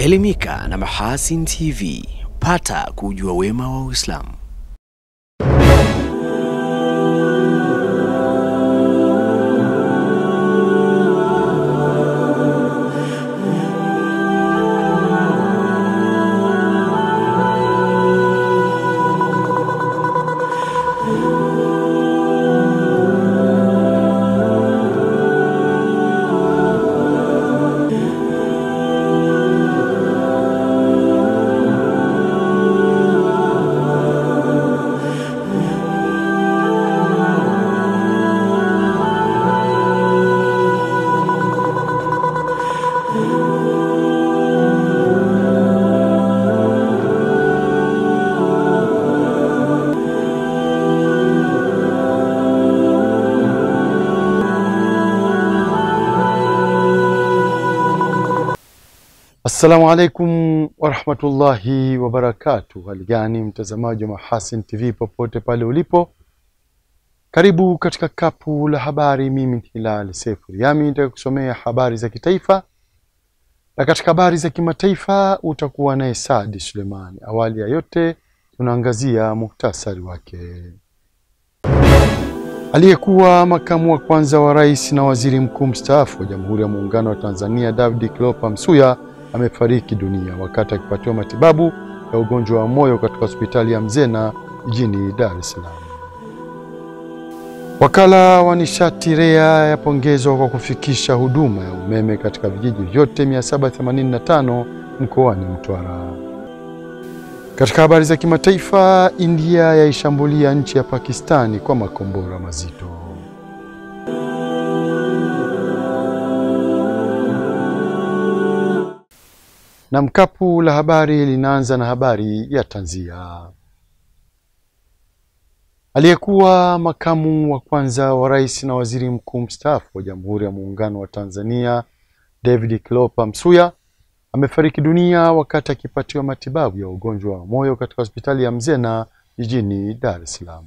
Elimika na Mahasin TV. Pata kujua wema wa Uislamu. Assalamu alaikum wa rahmatullahi wa barakatuh. Haligani mtazamaji wa Mahasin TV popote pale ulipo. Karibu katika kapu la habari. Mimi Hilal Sefu Yami nitakusomea habari za kitaifa. Na katika habari za kimataifa utakuwa naye Saadi Sulemani. Awali ya yote tunaangazia muhtasari wake. Aliyekuwa makamu wa kwanza wa rais na waziri mkuu mstaafu wa Jamhuri ya Muungano wa Tanzania David Cleopa Msuya amefariki dunia wakati akipatiwa matibabu ya ugonjwa wa moyo katika hospitali ya Mzena jijini Dar es Salaam. Wakala wa nishati REA yapongezwa kwa kufikisha huduma ya umeme katika vijiji vyote 785 mkoani Mtwara. Katika habari za kimataifa, India yaishambulia nchi ya Pakistani kwa makombora mazito. Na mkapu la habari linaanza na habari ya tanzia. Aliyekuwa makamu wa kwanza wa rais na waziri mkuu mstaafu wa Jamhuri ya Muungano wa Tanzania David Cleopa Msuya amefariki dunia wakati akipatiwa matibabu ya ugonjwa wa moyo katika hospitali ya Mzena jijini Dar es Salaam.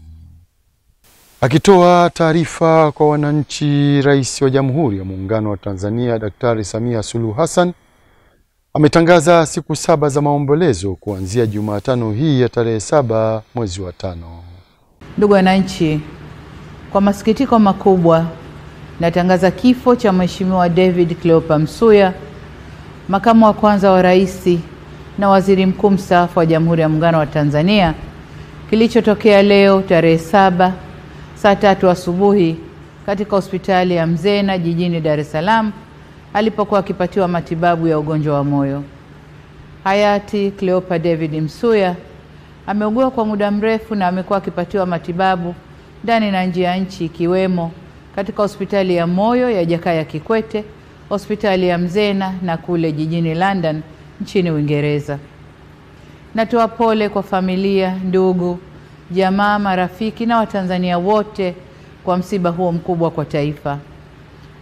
Akitoa taarifa kwa wananchi, Rais wa Jamhuri ya Muungano wa Tanzania Daktari Samia Suluhu Hassan ametangaza siku 7 za maombolezo kuanzia Jumatano hii ya tarehe 7 mwezi wa 5. Ndugu wananchi, kwa masikitiko makubwa natangaza kifo cha Mheshimiwa David Cleopa Msuya, makamu wa kwanza wa rais na waziri mkuu mstaafu wa Jamhuri ya Muungano wa Tanzania, kilichotokea leo tarehe 7 saa 3 asubuhi katika hospitali ya Mzena jijini Dar es Salaam alipokuwa akipatiwa matibabu ya ugonjwa wa moyo. Hayati Cleopa David Msuya ameugua kwa muda mrefu na amekuwa akipatiwa matibabu ndani na nje ya nchi, ikiwemo katika hospitali ya moyo ya Jakaya Kikwete, hospitali ya Mzena na kule jijini London nchini Uingereza. Natoa pole kwa familia, ndugu, jamaa, marafiki na Watanzania wote kwa msiba huo mkubwa kwa taifa.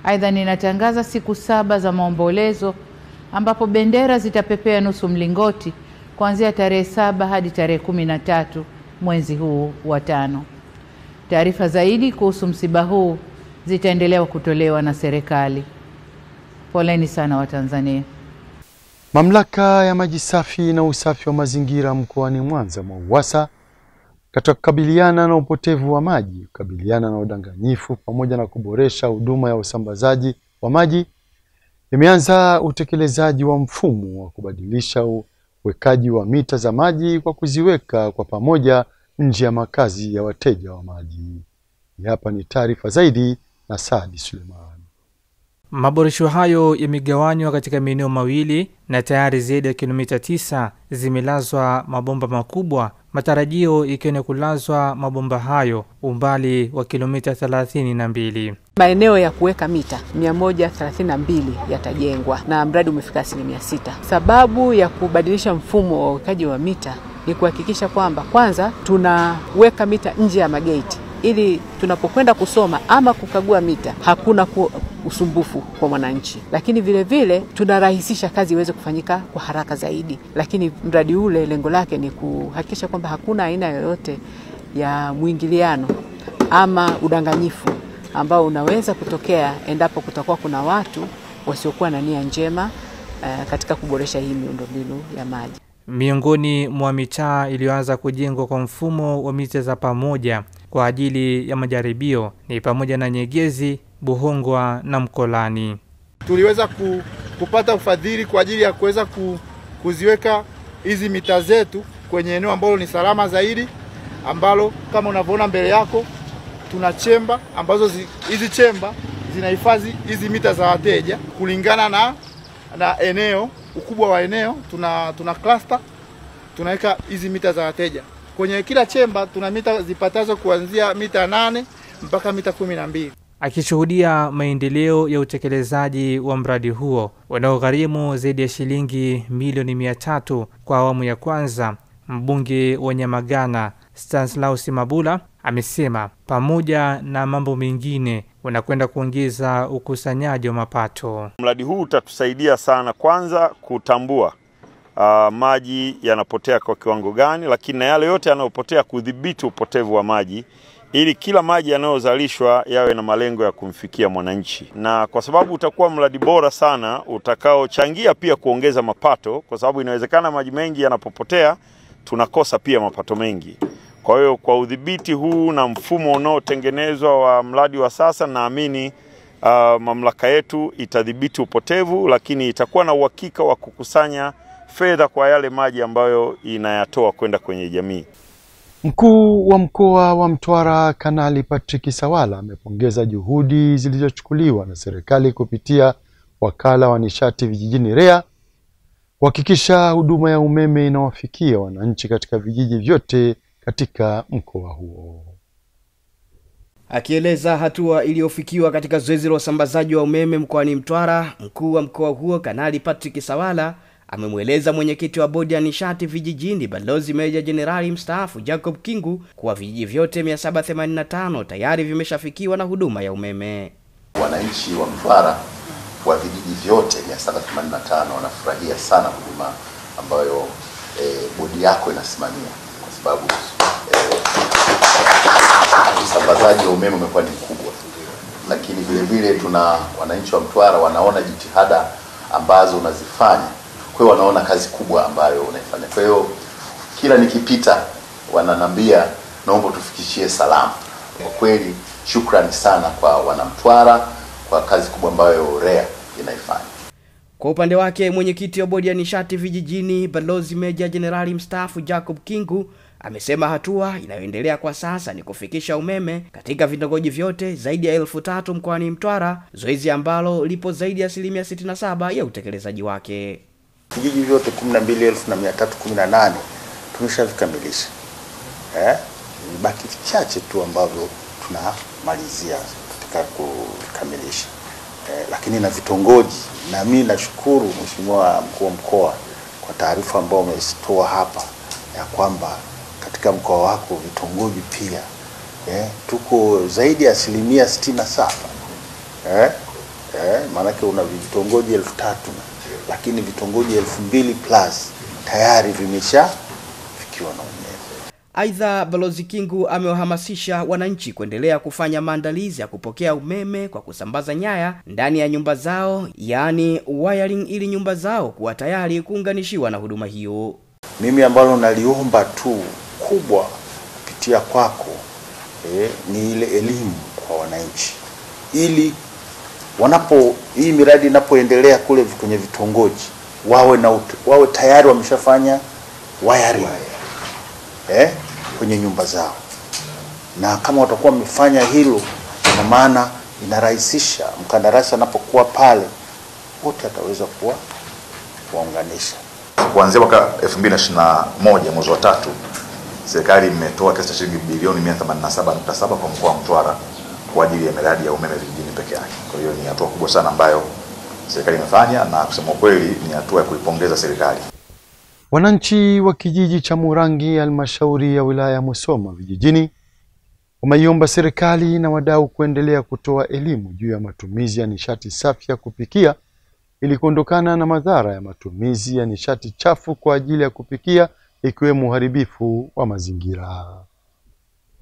Aidha, ninatangaza siku 7 za maombolezo ambapo bendera zitapepea nusu mlingoti kuanzia tarehe 7 hadi tarehe 13 mwezi huu wa 5. Taarifa zaidi kuhusu msiba huu zitaendelea kutolewa na serikali. Poleni sana Watanzania. Mamlaka ya maji safi na usafi wa mazingira mkoani Mwanza MWAUWASA katika kukabiliana na upotevu wa maji, kukabiliana na udanganyifu pamoja na kuboresha huduma ya usambazaji wa maji, imeanza utekelezaji wa mfumo wa kubadilisha uwekaji wa mita za maji kwa kuziweka kwa pamoja nje ya makazi ya wateja wa maji. Hapa ni taarifa zaidi na Saadi Sulemani. Maboresho hayo yamegawanywa katika maeneo mawili na tayari zaidi ya kilomita 9 zimelazwa mabomba makubwa, matarajio ikiwa ni kulazwa mabomba hayo umbali wa kilomita 32. Maeneo ya kuweka mita 132 yatajengwa na mradi umefika 6%. Sababu ya kubadilisha mfumo wa uwekaji wa mita ni kuhakikisha kwamba kwanza tunaweka mita nje ya mageti ili tunapokwenda kusoma ama kukagua mita hakuna usumbufu kwa mwananchi, lakini vile vile tunarahisisha kazi iweze kufanyika kwa haraka zaidi. Lakini mradi ule lengo lake ni kuhakikisha kwamba hakuna aina yoyote ya mwingiliano ama udanganyifu ambao unaweza kutokea endapo kutakuwa kuna watu wasiokuwa na nia njema katika kuboresha hii miundombinu ya maji. Miongoni mwa mitaa iliyoanza kujengwa kwa mfumo wa mita za pamoja kwa ajili ya majaribio ni pamoja na Nyegezi, Buhongwa na Mkolani. Tuliweza kupata ufadhili kwa ajili ya kuweza kuziweka hizi mita zetu kwenye eneo ambalo ni salama zaidi, ambalo kama unavyoona mbele yako tuna chemba ambazo hizi chemba zinahifadhi hizi mita za wateja kulingana na eneo, ukubwa wa eneo. Tuna cluster, tunaweka hizi mita za wateja. Kwenye kila chemba tuna mita zipatazo kuanzia mita 8 mpaka mita 12. Akishuhudia maendeleo ya utekelezaji wa mradi huo unaogharimu zaidi ya shilingi milioni 300 kwa awamu ya kwanza, mbunge wa Nyamagana Stanislaus Mabula amesema pamoja na mambo mengine unakwenda kuongeza ukusanyaji wa mapato. Mradi huu utatusaidia sana, kwanza kutambua maji yanapotea kwa kiwango gani, lakini na yale yote yanayopotea kudhibiti upotevu wa maji, ili kila maji yanayozalishwa yawe na malengo ya kumfikia mwananchi. Na kwa sababu utakuwa mradi bora sana utakaochangia pia kuongeza mapato, kwa sababu inawezekana maji mengi yanapopotea tunakosa pia mapato mengi. Kwa hiyo kwa udhibiti huu na mfumo unaotengenezwa wa mradi wa sasa, naamini mamlaka yetu itadhibiti upotevu, lakini itakuwa na uhakika wa kukusanya fedha kwa yale maji ambayo inayatoa kwenda kwenye jamii. Mkuu wa mkoa wa Mtwara Kanali Patrick Sawala amepongeza juhudi zilizochukuliwa na serikali kupitia wakala wa nishati vijijini REA kuhakikisha huduma ya umeme inawafikia wananchi katika vijiji vyote katika mkoa huo. Akieleza hatua iliyofikiwa katika zoezi la usambazaji wa umeme mkoani Mtwara, mkuu wa mkoa huo Kanali Patrick Sawala amemweleza mwenyekiti wa bodi ya nishati vijijini Balozi Meja Jenerali mstaafu Jacob Kingu kuwa vijiji vyote 785 tayari vimeshafikiwa na huduma ya umeme. Wananchi wa Mtwara wa vijiji vyote 785 wanafurahia sana huduma ambayo bodi yako inasimamia, kwa sababu usambazaji wa umeme umekuwa ni mkubwa, lakini vile vile tuna wananchi wa Mtwara wanaona jitihada ambazo unazifanya, kwa hiyo wanaona kazi kubwa ambayo unaifanya. Kwa hiyo kila nikipita wananambia naomba tufikishie salamu. Kwa kweli shukrani sana kwa wanamtwara kwa kazi kubwa ambayo REA inaifanya. Kwa upande wake mwenyekiti wa bodi ya nishati vijijini Balozi Meja Jenerali mstaafu Jacob Kingu amesema hatua inayoendelea kwa sasa ni kufikisha umeme katika vitongoji vyote zaidi ya 1000 mkoani Mtwara, zoezi ambalo lipo zaidi ya 67% ya utekelezaji wake. Vijiji vyote 12318 tumeshavikamilisha. Ni baki vichache tu ambavyo tunamalizia katika kukamilisha. Lakini na vitongoji, na mimi nashukuru Mheshimiwa mkuu wa mkoa kwa taarifa ambayo umetoa hapa ya kwamba katika mkoa wako vitongoji pia tuko zaidi ya 67%. Maana yake una vitongoji 3000, lakini vitongoji 2000 plus tayari vimeshafikiwa na umeme. Aidha, Balozi Kingu amewahamasisha wananchi kuendelea kufanya maandalizi ya kupokea umeme kwa kusambaza nyaya ndani ya nyumba zao, yani wiring, ili nyumba zao kuwa tayari kuunganishiwa na huduma hiyo. Mimi ambalo naliomba tu kubwa kupitia kwako ni ile elimu kwa wananchi, ili hii miradi inapoendelea kule kwenye vitongoji wawe tayari wameshafanya wiring kwenye nyumba zao. Na kama watakuwa wamefanya hilo, ina maana inarahisisha mkandarasi anapokuwa pale wote ataweza kuwaunganisha. Kuanzia mwaka 2021 mwezi wa 3 serikali imetoa kiasi cha shilingi bilioni 187.7 kwa mkoa wa Mtwara kwa ajili ya miradi ya umeme vijijini peke yake. Kwa hiyo ni hatua kubwa sana ambayo serikali imefanya, na kusema kweli ni hatua ya kuipongeza serikali. Wananchi wa kijiji cha Murangi, halmashauri ya wilaya ya Musoma vijijini, wameiomba serikali na wadau kuendelea kutoa elimu juu ya matumizi ya nishati safi ya kupikia ili kuondokana na madhara ya matumizi ya nishati chafu kwa ajili ya kupikia, ikiwemo uharibifu wa mazingira.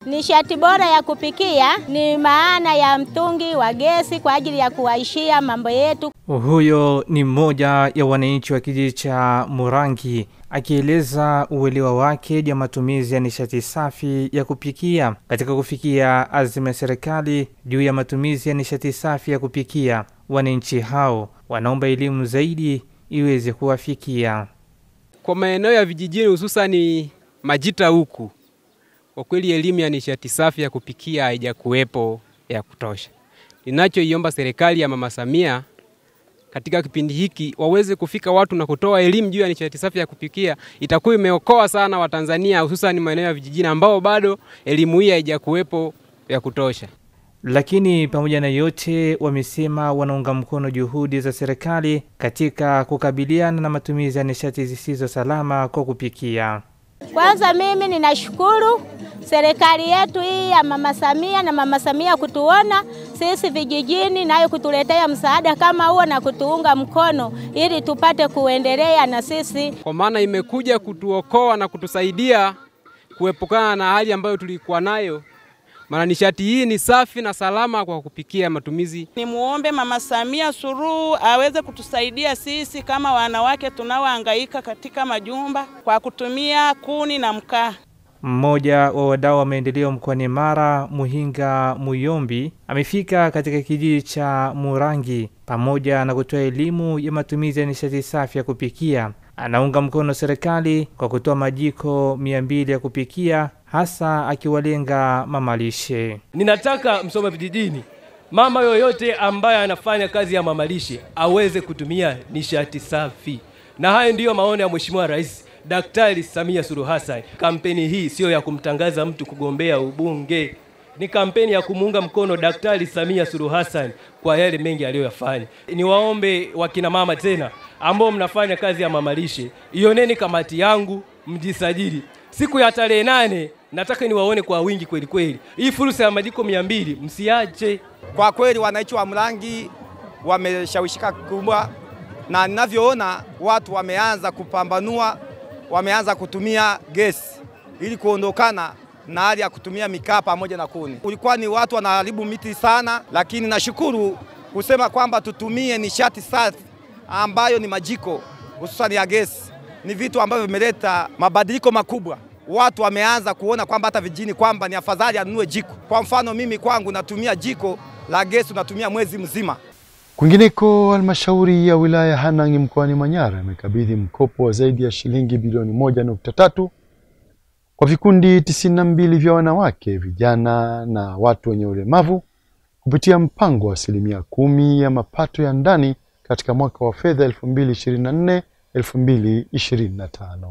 Nishati bora ya kupikia ni maana ya mtungi wa gesi kwa ajili ya kuwaishia mambo yetu. Huyo ni mmoja ya wananchi wa kijiji cha Murangi akieleza uelewa wake ya matumizi ya nishati safi ya kupikia katika kufikia azima ya serikali juu ya matumizi ya nishati safi ya kupikia. Wananchi hao wanaomba elimu zaidi iweze kuwafikia. Kwa maeneo ya vijijini hususan Majita huku, kwa kweli elimu ya nishati safi ya kupikia haijakuwepo ya kutosha. Ninachoiomba serikali ya Mama Samia katika kipindi hiki waweze kufika watu na kutoa elimu juu ya nishati safi ya kupikia. Itakuwa imeokoa sana Watanzania hususan maeneo ya vijijini ambao bado elimu hii haijakuwepo ya kutosha. Lakini pamoja na yote wamesema wanaunga mkono juhudi za serikali katika kukabiliana na matumizi ya nishati zisizo salama kwa kupikia. Kwanza mimi ninashukuru serikali yetu hii ya Mama Samia na Mama Samia kutuona sisi vijijini nayo kutuletea msaada kama huo na kutuunga mkono ili tupate kuendelea na sisi. Kwa maana imekuja kutuokoa na kutusaidia kuepukana na hali ambayo tulikuwa nayo. Maana nishati hii ni safi na salama kwa kupikia matumizi. Nimuombe Mama Samia Suluhu aweze kutusaidia sisi kama wanawake tunaohangaika katika majumba kwa kutumia kuni na mkaa. Mmoja wa wadau wa maendeleo mkoani Mara, Muhinga Muyombi, amefika katika kijiji cha Murangi pamoja na kutoa elimu ya matumizi ya nishati safi ya kupikia. Anaunga mkono serikali kwa kutoa majiko 200 ya kupikia, hasa akiwalenga mamalishe. Ninataka Msoma vijijini, mama yoyote ambaye anafanya kazi ya mamalishe aweze kutumia nishati safi. Na hayo ndiyo maono ya Mheshimiwa Rais Daktari Samia Suluhu Hassan. Kampeni hii sio ya kumtangaza mtu kugombea ubunge. Ni kampeni ya kumuunga mkono Daktari Samia Suluhu Hassan kwa yale mengi aliyoyafanya. Niwaombe wakina mama tena ambao mnafanya kazi ya mamalishe, ioneni kamati yangu, mjisajili. Siku ya tarehe 8 nataka niwaone kwa wingi kweli kweli. Hii fursa ya majiko 200 msiache. Kwa kweli wananchi wa Murangi wameshawishika kubwa, na ninavyoona watu wameanza kupambanua, wameanza kutumia gesi ili kuondokana na hali ya kutumia mikaa pamoja na kuni. Ulikuwa ni watu wanaharibu miti sana, lakini nashukuru kusema kwamba tutumie nishati safi ambayo ni majiko hususan ya gesi. Ni vitu ambavyo vimeleta mabadiliko makubwa. Watu wameanza kuona kwamba hata vijijini kwamba ni afadhali anunue jiko. Kwa mfano mimi kwangu natumia jiko la gesi, natumia mwezi mzima. Kwingineko, halmashauri ya wilaya Hanang' mkoani Manyara imekabidhi mkopo wa zaidi ya shilingi bilioni 1.3 kwa vikundi 92 vya wanawake, vijana na watu wenye ulemavu kupitia mpango wa 10% ya mapato ya ndani katika mwaka wa fedha 2024-2025.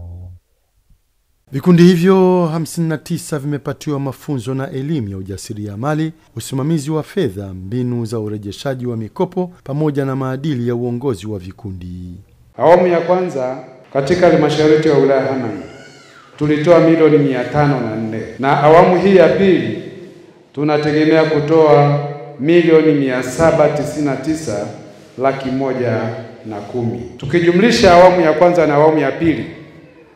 Vikundi hivyo 59 vimepatiwa mafunzo na elimu ya ujasiriamali, usimamizi wa fedha, mbinu za urejeshaji wa mikopo pamoja na maadili ya uongozi wa vikundi. Awamu ya kwanza katika halmashauri ya wilaya Hanang' tulitoa milioni 504 na awamu hii ya pili tunategemea kutoa milioni 799,110,000. Tukijumlisha awamu ya kwanza na awamu ya pili,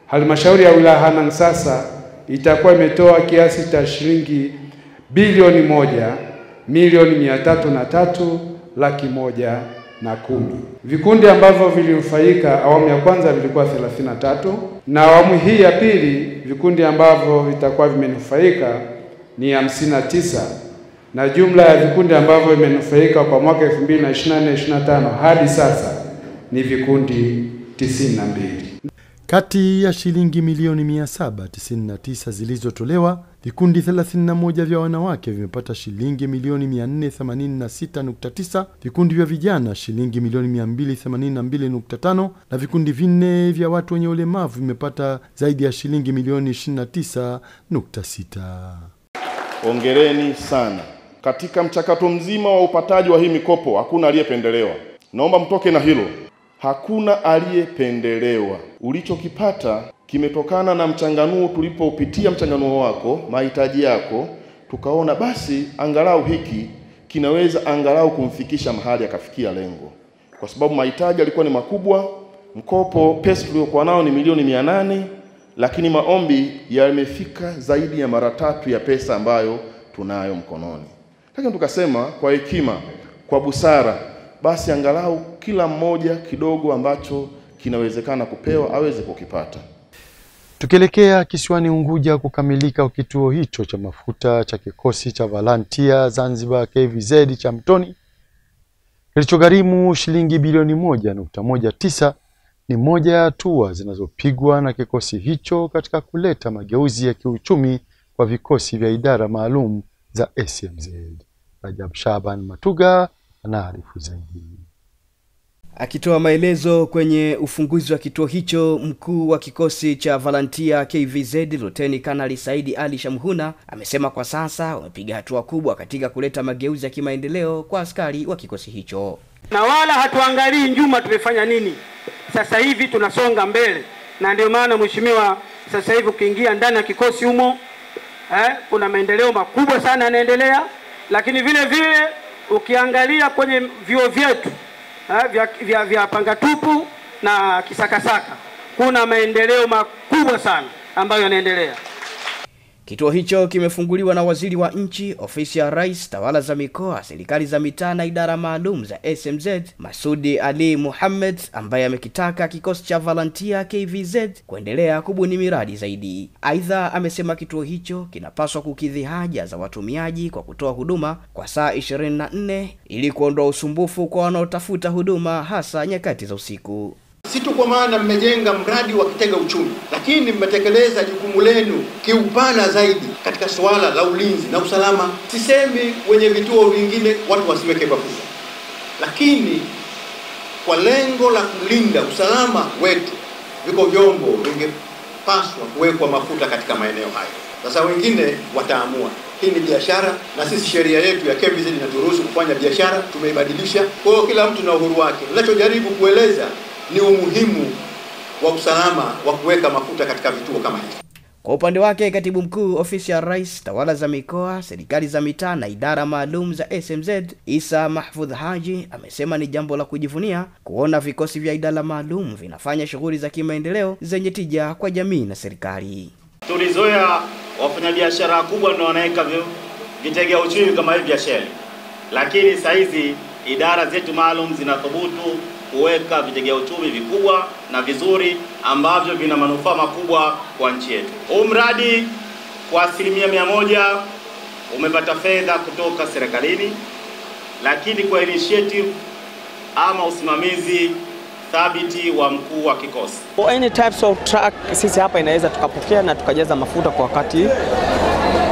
halmashauri ya wilaya Hanang' sasa itakuwa imetoa kiasi cha shilingi bilioni 1,303,110,000. Vikundi ambavyo vilinufaika awamu ya kwanza vilikuwa 33 na awamu hii ya pili vikundi ambavyo vitakuwa vimenufaika ni 59, na jumla ya vikundi ambavyo vimenufaika kwa mwaka 2024-2025 hadi sasa ni vikundi 92. Kati ya shilingi milioni 799 zilizotolewa, vikundi 31 vya wanawake vimepata shilingi milioni 486.9, vikundi vya vijana shilingi milioni 282.5 na vikundi 4 vya watu wenye ulemavu vimepata zaidi ya shilingi milioni 29.6. Hongereni sana. Katika mchakato mzima wa upataji wa hii mikopo hakuna aliyependelewa. Naomba mtoke na hilo. Hakuna aliyependelewa. Ulichokipata kimetokana na mchanganuo, tulipopitia mchanganuo wako, mahitaji yako, tukaona basi angalau hiki kinaweza angalau kumfikisha mahali akafikia lengo. Kwa sababu mahitaji yalikuwa ni makubwa, mkopo pesa tuliokuwa nao ni milioni 800, lakini maombi yamefika zaidi ya mara 3 ya pesa ambayo tunayo mkononi. Lakini tukasema kwa hekima, kwa busara, basi angalau kila mmoja kidogo ambacho kinawezekana kupewa aweze kukipata. Tukielekea kisiwani Unguja kukamilika kwa kituo hicho cha mafuta cha kikosi cha Volunteer Zanzibar KVZ cha Mtoni kilichogharimu shilingi bilioni 1.19 ni moja ya hatua zinazopigwa na kikosi hicho katika kuleta mageuzi ya kiuchumi kwa vikosi vya idara maalum za SMZ. Rajab Shaban Matuga anaarifu zaidi. Akitoa maelezo kwenye ufunguzi wa kituo hicho, mkuu wa kikosi cha Volunteer KVZ Luteni Kanali Saidi Ali Shamhuna amesema kwa sasa wamepiga hatua kubwa katika kuleta mageuzi ya kimaendeleo kwa askari wa kikosi hicho. Na wala hatuangalii nyuma tumefanya nini. Sasa hivi tunasonga mbele. Na ndio maana mheshimiwa, sasa hivi ukiingia ndani ya kikosi humo kuna maendeleo makubwa sana yanaendelea, lakini vile vile ukiangalia kwenye vyuo vyetu vya Pangatupu na Kisakasaka kuna maendeleo makubwa sana ambayo yanaendelea. Kituo hicho kimefunguliwa na Waziri wa Nchi, Ofisi ya Rais, Tawala za Mikoa, Serikali za Mitaa na Idara Maalum za SMZ, Masudi Ali Muhammad, ambaye amekitaka kikosi cha Volunteer KVZ kuendelea kubuni miradi zaidi. Aidha, amesema kituo hicho kinapaswa kukidhi haja za watumiaji kwa kutoa huduma kwa saa 24 ili kuondoa usumbufu kwa wanaotafuta huduma hasa nyakati za usiku. Si tu kwa maana mmejenga mradi wa kitega uchumi, lakini mmetekeleza jukumu lenu kiupana zaidi katika swala la ulinzi na usalama. Sisemi wenye vituo vingine watu wasiweke mafuta, lakini kwa lengo la kulinda usalama wetu, viko vyombo vingepaswa kuwekwa mafuta katika maeneo hayo. Sasa wengine wataamua. Hii ni biashara na sisi sheria yetu ya KVZ inaturuhusu kufanya biashara, tumeibadilisha. Kwa hiyo kila mtu na uhuru wake. Ninachojaribu kueleza ni umuhimu wa usalama wa kuweka mafuta katika vituo kama hivi. Kwa upande wake, Katibu Mkuu Ofisi ya Rais, Tawala za Mikoa, Serikali za Mitaa na Idara Maalum za SMZ, Isa Mahfudh Haji, amesema ni jambo la kujivunia kuona vikosi vya idara maalum vinafanya shughuli za kimaendeleo zenye tija kwa jamii na serikali. Tulizoea wafanyabiashara kubwa ndio wanaweka vitega uchumi kama hivi vya Shell. Lakini sasa hizi idara zetu maalum zinathubutu kuweka vitega uchumi vikubwa na vizuri ambavyo vina manufaa makubwa kwa nchi yetu. Huu mradi kwa 100% umepata fedha kutoka serikalini, lakini kwa initiative ama usimamizi thabiti wa mkuu wa kikosi. For any types of truck sisi hapa inaweza tukapokea na tukajaza mafuta kwa wakati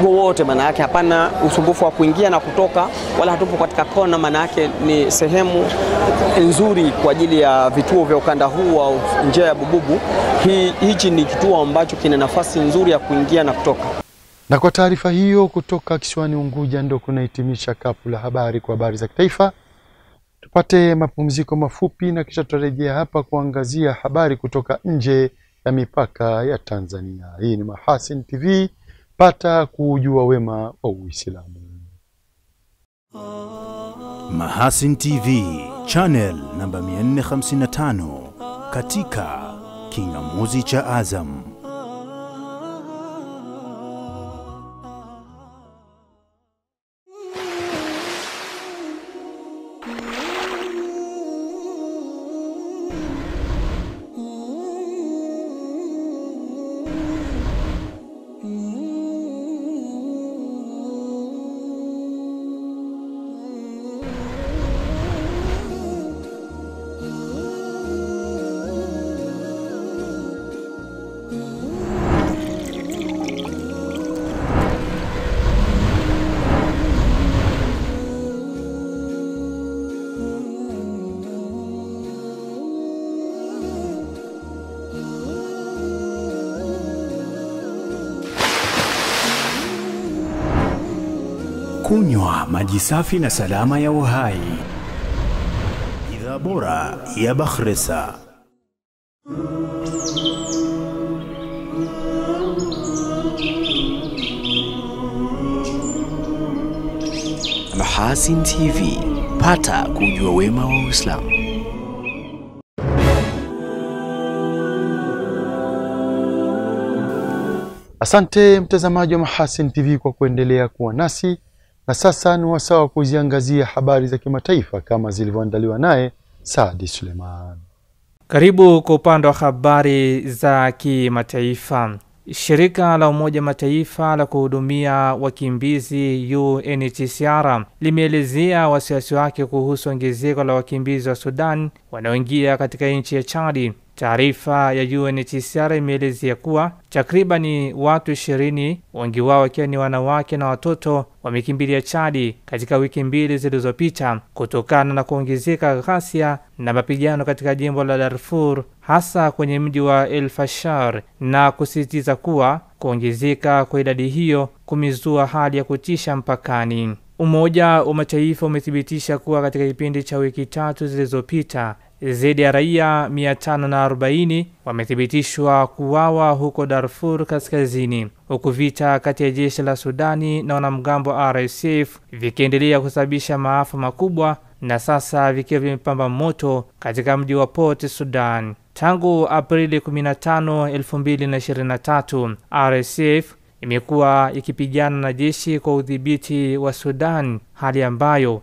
wowote, maana yake hapana usumbufu wa kuingia na kutoka, wala hatupo katika kona, maana yake ni sehemu nzuri kwa ajili ya vituo vya ukanda huu wa njia ya Bububu. Hichi ni kituo ambacho kina nafasi nzuri ya kuingia na kutoka. Na kwa taarifa hiyo kutoka kisiwani Unguja ndio kunahitimisha kapu la habari kwa habari za kitaifa. Tupate mapumziko mafupi na kisha tutarejea hapa kuangazia habari kutoka nje ya mipaka ya Tanzania. Hii ni Mahasin TV, pata kujua wema wa Uislamu. Mahasin TV, channel namba 455 katika kingamuzi cha Azam. Kunywa maji safi na salama ya uhai. Bidhaa bora ya Bakhresa. Mahasin TV, pata kujua wema wa Uislamu. Asante mtazamaji wa Mahasin TV kwa kuendelea kuwa nasi, na sasa ni wasaa wa kuziangazia habari za kimataifa kama zilivyoandaliwa naye Saadi Suleiman. Karibu kwa upande wa habari za kimataifa. Shirika la Umoja Mataifa la kuhudumia wakimbizi UNHCR limeelezea wasiwasi wake kuhusu ongezeko la wakimbizi wa Sudan wanaoingia katika nchi ya Chad. Taarifa ya UNHCR imeelezea kuwa takribani watu 20, wengi wao wakiwa ni wanawake na watoto, wamekimbilia Chad katika wiki 2 zilizopita kutokana na kuongezeka ghasia na mapigano katika jimbo la Darfur, hasa kwenye mji wa El Fasher, na kusisitiza kuwa kuongezeka kwa idadi hiyo kumezua hali ya kutisha mpakani. Umoja wa Mataifa umethibitisha kuwa katika kipindi cha wiki 3 zilizopita zaidi ya raia 540 wamethibitishwa kuuawa huko Darfur Kaskazini, huku vita kati ya jeshi la Sudani na wanamgambo RSF vikiendelea kusababisha maafa makubwa na sasa vikiwa vimepamba moto katika mji wa Port Sudan. Tangu Aprili 15, 2023, RSF imekuwa ikipigana na jeshi kwa udhibiti wa Sudan, hali ambayo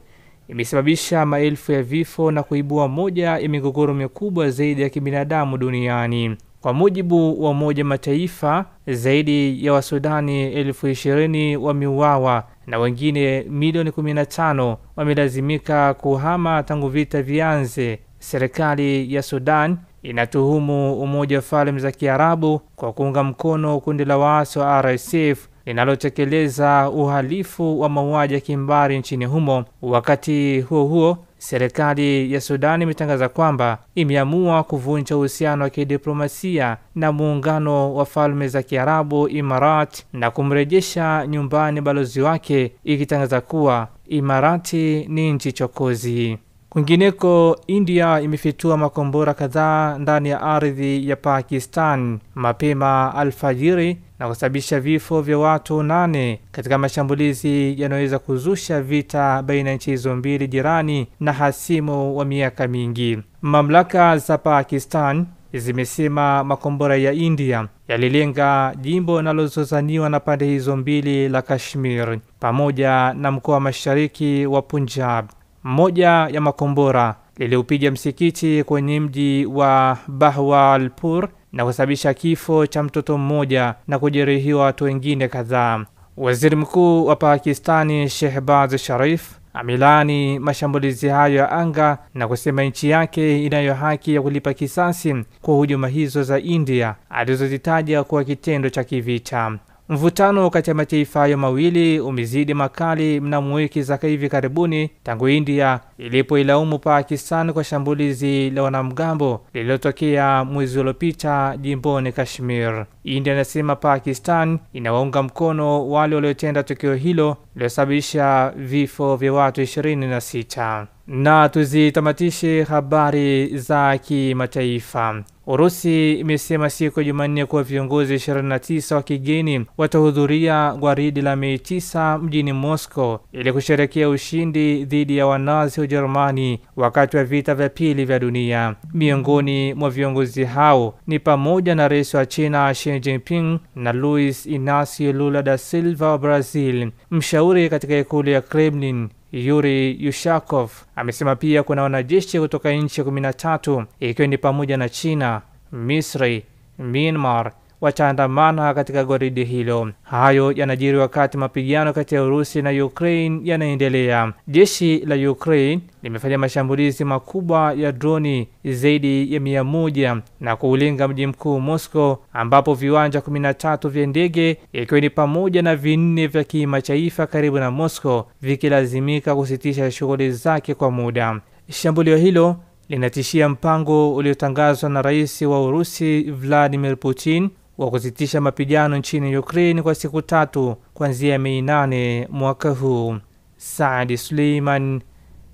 imesababisha maelfu ya vifo na kuibua moja ya migogoro mikubwa zaidi ya kibinadamu duniani. Kwa mujibu wa Umoja Mataifa, zaidi ya Wasudani 20,000 wameuawa na wengine milioni 15 wamelazimika kuhama tangu vita vianze. Serikali ya Sudan inatuhumu Umoja wa Falme za Kiarabu kwa kuunga mkono kundi la waasi wa RSF linalotekeleza uhalifu wa mauaji ya kimbari nchini humo. Wakati huo huo, serikali ya Sudan imetangaza kwamba imeamua kuvunja uhusiano wa kidiplomasia na Muungano wa Falme za Kiarabu Imarat na kumrejesha nyumbani balozi wake, ikitangaza kuwa Imarati ni nchi chokozi. Kwingineko, India imefitua makombora kadhaa ndani ya ardhi ya Pakistan mapema alfajiri na kusababisha vifo vya watu 8 katika mashambulizi yanayoweza kuzusha vita baina ya nchi hizo mbili jirani na hasimu wa miaka mingi. Mamlaka za Pakistan zimesema makombora ya India yalilenga jimbo linalozozaniwa na pande hizo mbili la Kashmir pamoja na mkoa wa mashariki wa Punjab. Moja ya makombora liliupiga msikiti kwenye mji wa Bahawalpur na kusababisha kifo cha mtoto mmoja na kujeruhiwa watu wengine kadhaa. Waziri Mkuu wa Pakistani Shehbaz Sharif amelaani mashambulizi hayo ya anga na kusema nchi yake inayo haki ya kulipa kisasi kwa hujuma hizo za India alizozitaja kuwa kitendo cha kivita. Mvutano kati ya mataifa hayo mawili umezidi makali mnamo wiki za hivi karibuni tangu India ilipoilaumu Pakistan kwa shambulizi la wanamgambo lililotokea mwezi uliopita jimboni Kashmir. India inasema Pakistan inawaunga mkono wale waliotenda tukio hilo lililosababisha vifo vya watu 26. Na tuzitamatishe habari za kimataifa. Urusi imesema siku ya Jumanne kuwa viongozi 29 wa kigeni watahudhuria gwaridi la Mei 9 mjini Moscow ili kusherehekea ushindi dhidi ya Wanazi wa Ujerumani wakati wa vita vya pili vya dunia. Miongoni mwa viongozi hao ni pamoja na Rais wa China Xi Jinping na Luiz Inacio Lula da Silva wa Brazil. Mshauri katika ikulu ya Kremlin Yuri Yushakov amesema pia kuna wanajeshi kutoka nchi 13 ikiwa ni pamoja na China, Misri, Myanmar wataandamana katika gwaridi hilo. Hayo yanajiri wakati mapigano kati ya Urusi na Ukraine yanaendelea. Jeshi la Ukraine limefanya mashambulizi makubwa ya droni zaidi ya 100 na kuulenga mji mkuu Moscow, ambapo viwanja 13 vya ndege ikiwa ni pamoja na 4 vya kimataifa karibu na Moscow vikilazimika kusitisha shughuli zake kwa muda. Shambulio hilo linatishia mpango uliotangazwa na Rais wa Urusi Vladimir Putin wa kusitisha mapigano nchini Ukraine kwa siku 3 kuanzia Mei 8 mwaka huu. Saadi Suleiman,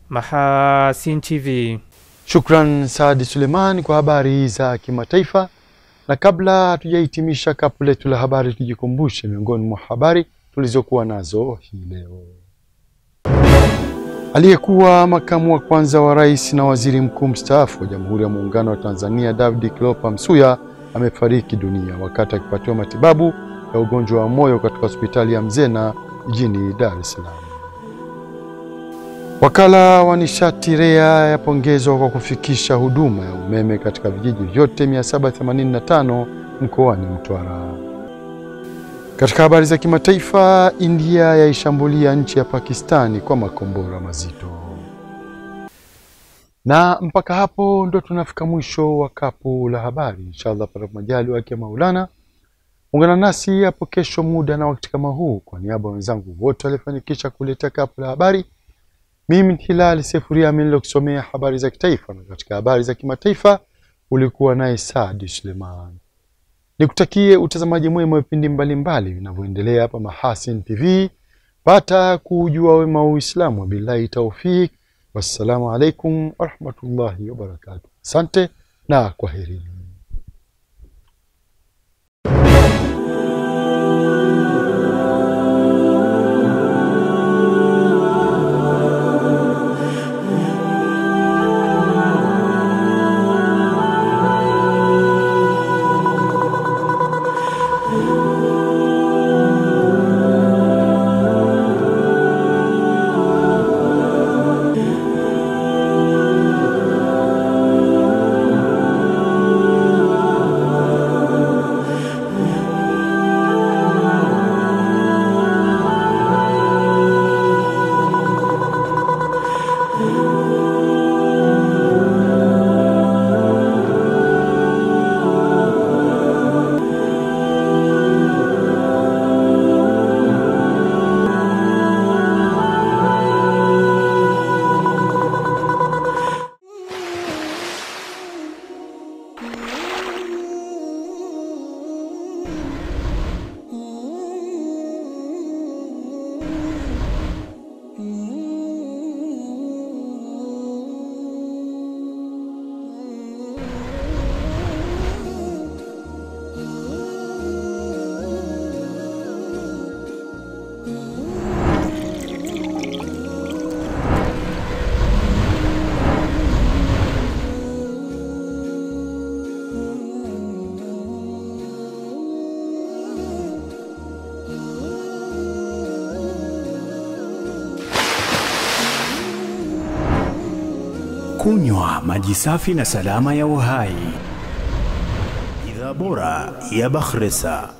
Mahasin TV. Shukran Saadi Suleiman kwa habari za kimataifa. Na kabla hatujahitimisha kapu letu la habari, tujikumbushe miongoni mwa habari tulizokuwa nazo hii leo. Aliyekuwa makamu wa kwanza wa rais na waziri mkuu mstaafu wa Jamhuri ya Muungano wa Tanzania David Cleopa Msuya amefariki dunia wakati akipatiwa matibabu ya ugonjwa wa moyo katika hospitali ya Mzena jijini Dar es Salaam. Wakala wa nishati REA yapongezwa kwa kufikisha huduma ya umeme katika vijiji vyote 785 mkoani Mtwara. Katika habari za kimataifa, India yaishambulia nchi ya Pakistani kwa makombora mazito. Na mpaka hapo ndo tunafika mwisho wa kapu la habari. Inshallah panapo majaliwa yake Maulana, ungana nasi hapo kesho muda na wakati kama huu. Kwa niaba ya wenzangu wote waliofanikisha kuleta kapu la habari, mimi ni Hilal Sefuria kusomea habari za kitaifa, na katika habari za kimataifa ulikuwa naye Saadi Suleiman. Nikutakie utazamaji mwema wa vipindi mbalimbali vinavyoendelea hapa Mahasin TV. Pata kujua wema wa Uislamu. Wabillahi taufik. Wassalamu alaikum warahmatullahi wabarakatuh. Asante na kwaherini. Kunywa maji safi na salama ya uhai. Bidhaa bora ya Bakhresa.